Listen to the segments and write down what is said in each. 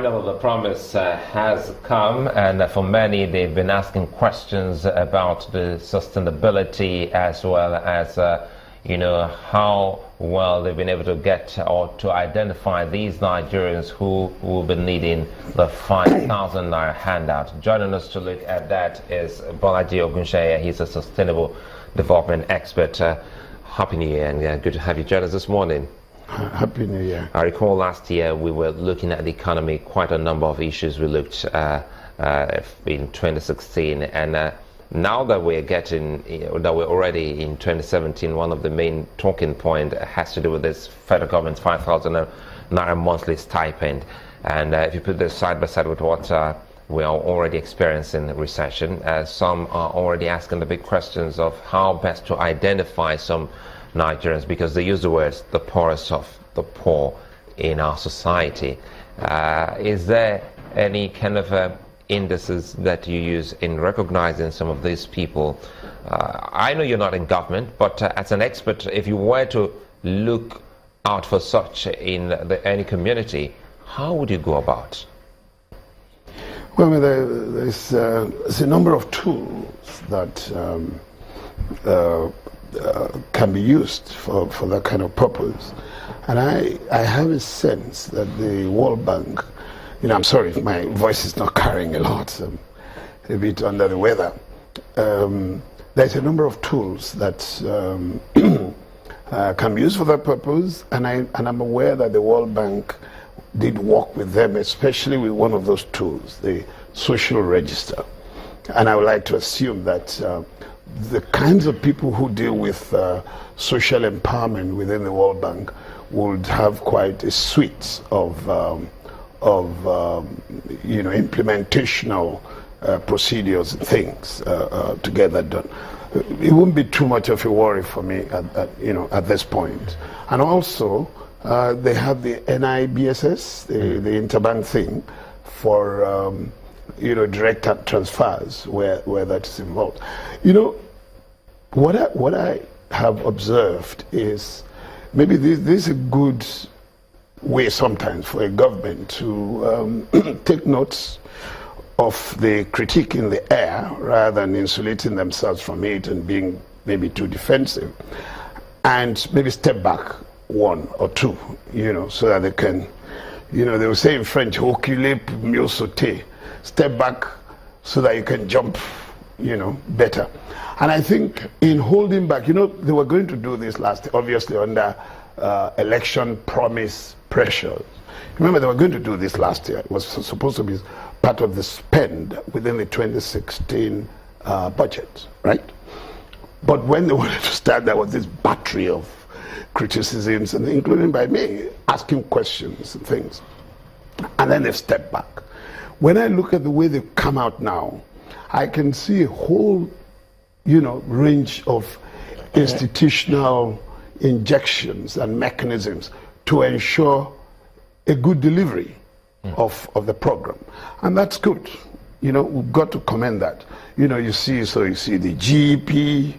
Commendable, the promise has come, and for many, they've been asking questions about the sustainability as well as, how well they've been able to get or to identify these Nigerians who will be needing the 5,000 Naira handout. Joining us to look at that is Bolaji Ogunseye. He's a sustainable development expert. Happy New Year, and good to have you join us this morning. Happy New Year. I recall last year we were looking at the economy, quite a number of issues we looked in 2016, and now that we're already in 2017, one of the main talking point has to do with this federal government's 5,000 Naira monthly stipend. And if you put this side by side with what we are already experiencing recession, some are already asking the big questions of how best to identify some Nigerians, because they use the words the poorest of the poor in our society. Is there any kind of indices that you use in recognizing some of these people? I know you're not in government, but as an expert, if you were to look out for such in any community, how would you go about? Well, there's a number of tools that can be used for that kind of purpose. And I have a sense that the World Bank, I'm sorry if my voice is not carrying a lot, I'm a bit under the weather. There's a number of tools that can be used for that purpose, and I'm aware that the World Bank did work with them, especially with one of those tools, the social register. And I would like to assume that the kinds of people who deal with social empowerment within the World Bank would have quite a suite of implementational procedures and things to get that done. It wouldn't be too much of a worry for me at this point. And also, they have the NIBSS, the interbank thing, for direct transfers where that is involved. What I have observed is maybe this is a good way sometimes for a government to take notes of the critique in the air rather than insulating themselves from it and being maybe too defensive, and maybe step back one or two, so that they can, they will say in French, reculer pour mieux sauter, step back so that you can jump, better. And I think in holding back, they were going to do this last year, obviously under election promise pressures. Remember, they were going to do this last year. It was supposed to be part of the spend within the 2016 budget, right? But when they wanted to start, there was this battery of criticisms, and including by me, asking questions and things. And then they've stepped back. When I look at the way they've come out now, I can see a whole, range of institutional injections and mechanisms to ensure a good delivery of the program. And that's good. We've got to commend that. You see the GEP,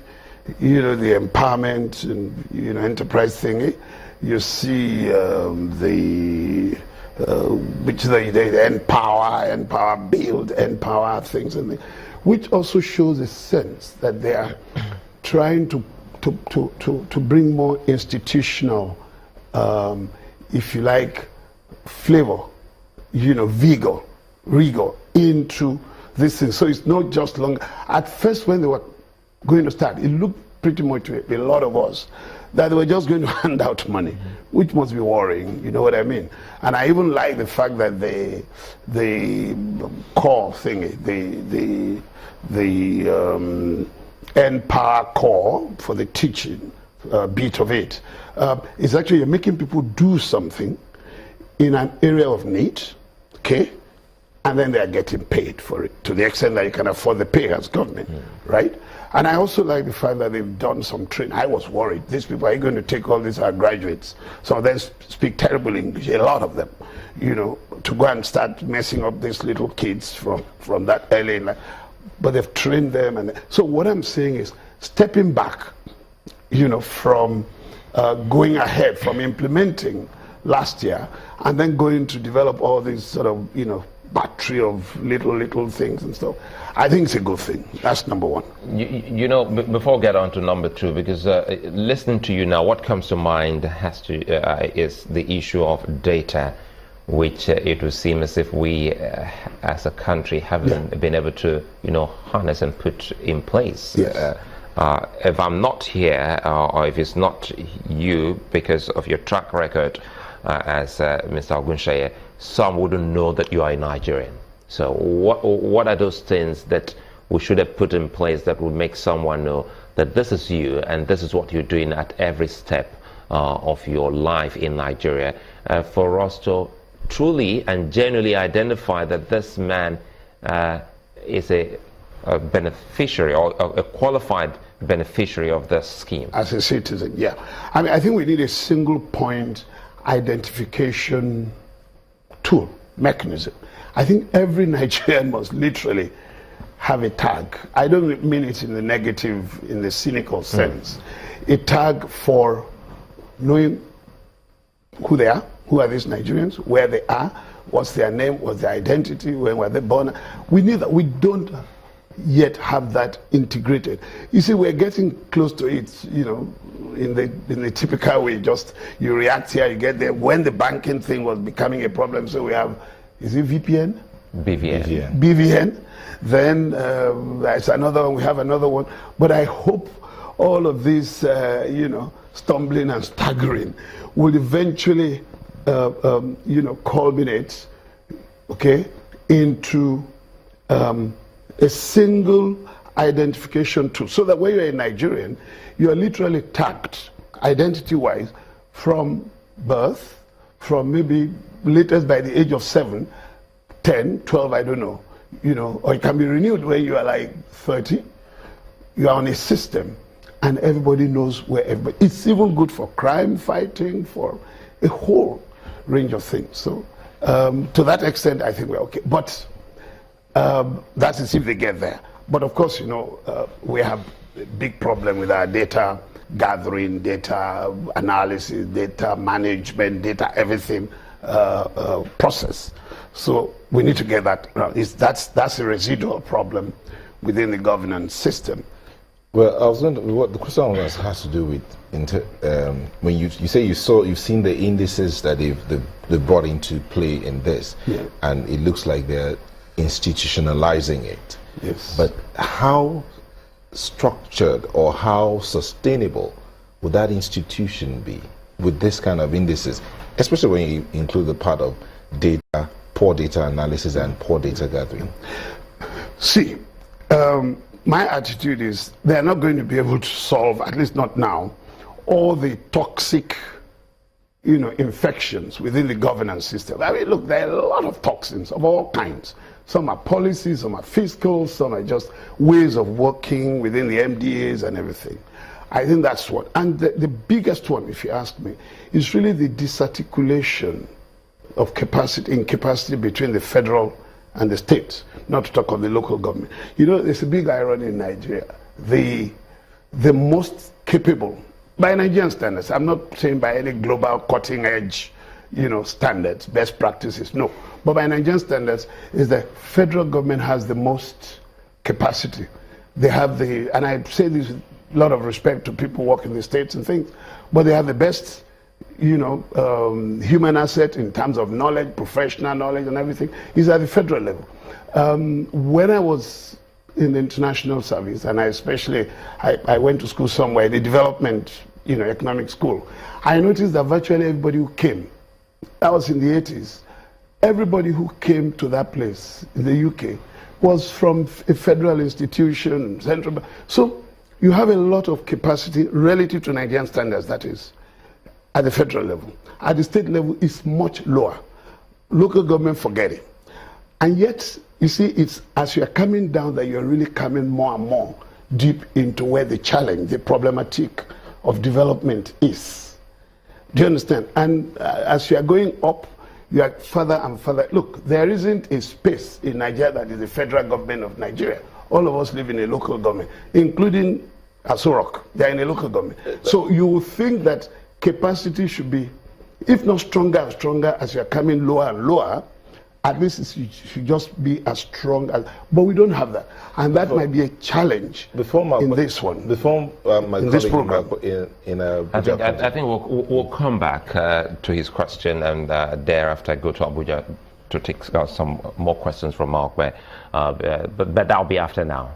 the empowerment and, enterprise thingy. You see the empower, build, empower things, which also shows a sense that they are trying to bring more institutional, if you like, flavor, vigor into this thing. So it's not just long. At first, when they were going to start, it looked pretty much to a lot of us that they were just going to hand out money, which must be worrying, you know what I mean? And I even like the fact that the core thingy, the N-Power core for the teaching bit of it, is actually you're making people do something in an area of need, okay? And then they're getting paid for it to the extent that you can afford the pay as government, right? And I also like the fact that they've done some training. I was worried. These people are going to take all these graduates. Some of them speak terrible English, a lot of them, to go and start messing up these little kids from that early in life. But they've trained them. And so what I'm saying is stepping back, from going ahead, from implementing last year, and then going to develop all these sort of, battery of little things and stuff. I think it's a good thing. That's number one. Before I get on to number two, because listening to you now, what comes to mind is the issue of data, which it would seem as if we, as a country, haven't been able to, harness and put in place. Yes. If I'm not here, or if it's not you, because of your track record as Mr. Ogunseye, some wouldn't know that you are a Nigerian. So what are those things that we should have put in place that would make someone know that this is you and this is what you're doing at every step of your life in Nigeria, for us to truly and genuinely identify that this man is a beneficiary or a qualified beneficiary of this scheme? As a citizen, yeah. I think we need a single point identification tool, mechanism. I think every Nigerian must literally have a tag. I don't mean it in the negative, in the cynical sense. A tag for knowing who they are, who are these Nigerians, where they are, what's their name, what's their identity, when were they born. We need that. We don't yet have that integrated. You see, we're getting close to it, in the typical way. Just you react here, you get there. When the banking thing was becoming a problem, so we have, is it VPN? BVN. Then there's another one, we have another one. But I hope all of this, stumbling and staggering will eventually, culminate, into a single identification tool, so that when you're a Nigerian, you are literally tagged identity-wise from birth, from maybe latest by the age of 7, 10, 12, I don't know, or it can be renewed when you are like 30. You are on a system, and everybody knows where everybody. It's even good for crime fighting, for a whole range of things. So, to that extent, I think we're okay. But that's if they get there. But of course, we have a big problem with our data gathering, data analysis, data management, data everything process. So we need to get that. That's a residual problem within the governance system. Well, I was wondering what the question was has to do with when you say you've seen the indices that they brought into play in this, and it looks like they're institutionalizing it. Yes. But how structured or how sustainable would that institution be with this kind of indices, especially when you include the part of data, poor data analysis and poor data gathering? See, my attitude is they're not going to be able to solve, at least not now, all the toxic infections within the governance system. I mean, look, there are a lot of toxins of all kinds. Some are policies, some are fiscal, some are just ways of working within the MDAs and everything. I think that's what. And the biggest one, if you ask me, is really the disarticulation of incapacity between the federal and the states, not to talk of the local government. There's a big irony in Nigeria. The most capable, by Nigerian standards, I'm not saying by any global cutting edge, standards, best practices, no. But by Nigerian standards, is the federal government has the most capacity. They have and I say this with a lot of respect to people working in the states and things, but they have the best, human asset in terms of knowledge, professional knowledge and everything, is at the federal level. When I was in the international service, and I went to school somewhere, the development, economic school, I noticed that virtually everybody who came, that was in the 80s, everybody who came to that place in the UK was from a federal institution, central. So you have a lot of capacity relative to Nigerian standards, that is, at the federal level. At the state level, it's much lower. Local government, forget it. And yet, you see, it's as you're coming down that you're really coming more and more deep into where the challenge, the problematic of development is. Do you understand? And as you are going up, you are further and further. Look, there isn't a space in Nigeria that is the federal government of Nigeria. All of us live in a local government, including Asorok. They are in a local government. So you would think that capacity should be if not stronger and stronger as you're coming lower and lower, at least it should just be as strong as, but we don't have that. And that might be a challenge in this one. Before my in this program. I think we'll come back to his question and thereafter go to Abuja to take some more questions from Mark, but that'll be after now.